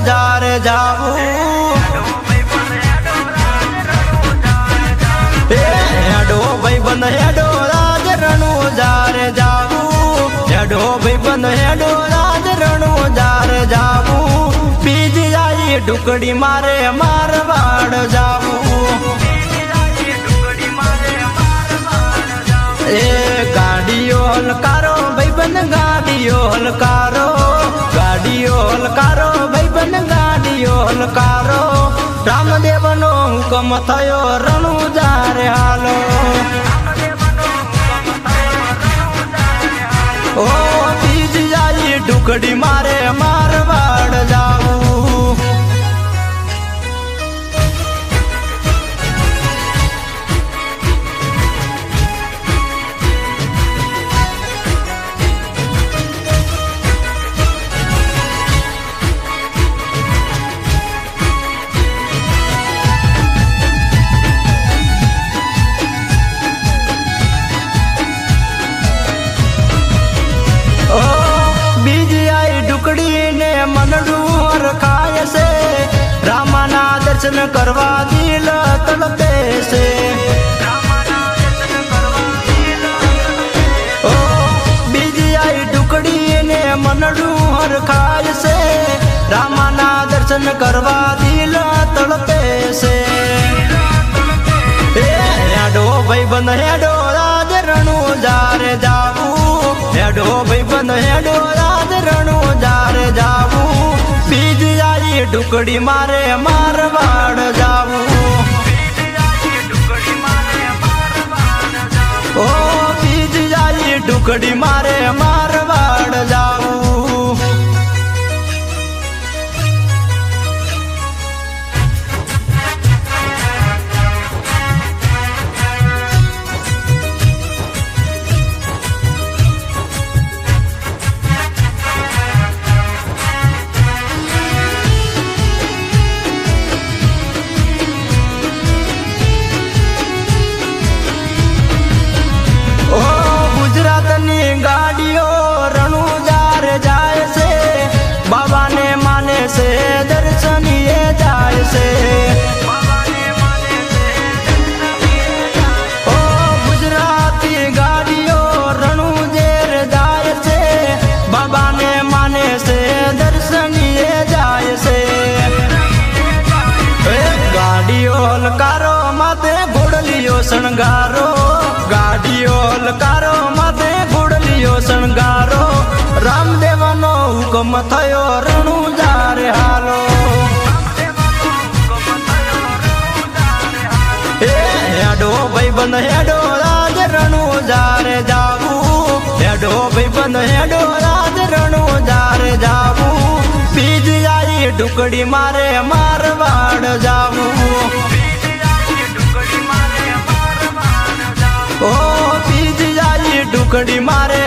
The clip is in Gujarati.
જારે જાવું હેડો ભાઈ બંધ હેડો રાજ રણું જારે જાવું હેડો ભાઈ બંધ હેડો રાજ રણું જારે જાવું બીજ જાય ઢુકડી મારે મારવાડ જાવું એ ગાડીઓ હલકારો ભાઈ બંધ ગાડીઓ હલકારો ભાઈ બંધ ગાડીઓ હલકારો રામદેવ નો હુકમ થયો રણું જારે હાલો ઓ બીજ જાય ઢુકડી મારે મારવાડ જાવું મનડું રખાય છે રામાના દર્શન કરવા દિલ તળપે છે ઓ બીજી આઈ ટુકડી ને મનડું હરખાય છે રામાના દર્શન કરવા દિલ તળપે છે હેડો ભાઈ બંધ હેડો રાજ રણું જારે જાવું હેડો ભાઈ બંધ હેડો રાજ રણું જારે જાવું બીજ જાય ઢુકડી મારે મારવાડ જાવું ઓ બીજ જાય ઢુકડી મારે મારવાડ જાવું ગાડીઓ રણું જારે જાય છે બાબાને માને છે દર્શનીએ જાય છે ઓ ગુજરાતી ગાડીઓ રણું જેર જાય છે બાબાને માને છે દર્શનીએ જાય છે ગાડીઓ હલકારો માથે ઘોડલીઓ શણગારો ગાડીઓ હલકારો માથે શણગારો રામદેવ નો હુકમ થયો રણું જારે હાલો હેડો ભાઈ બંધ હેડો રાજ રણું જારે જાવું હેડો ભાઈ બંધ હેડો રાજ રણું જારે જાવું બીજ જાય ઢુકડી મારે મારવાડ જાવું ઓ બીજ જાય ઢુકડી મારે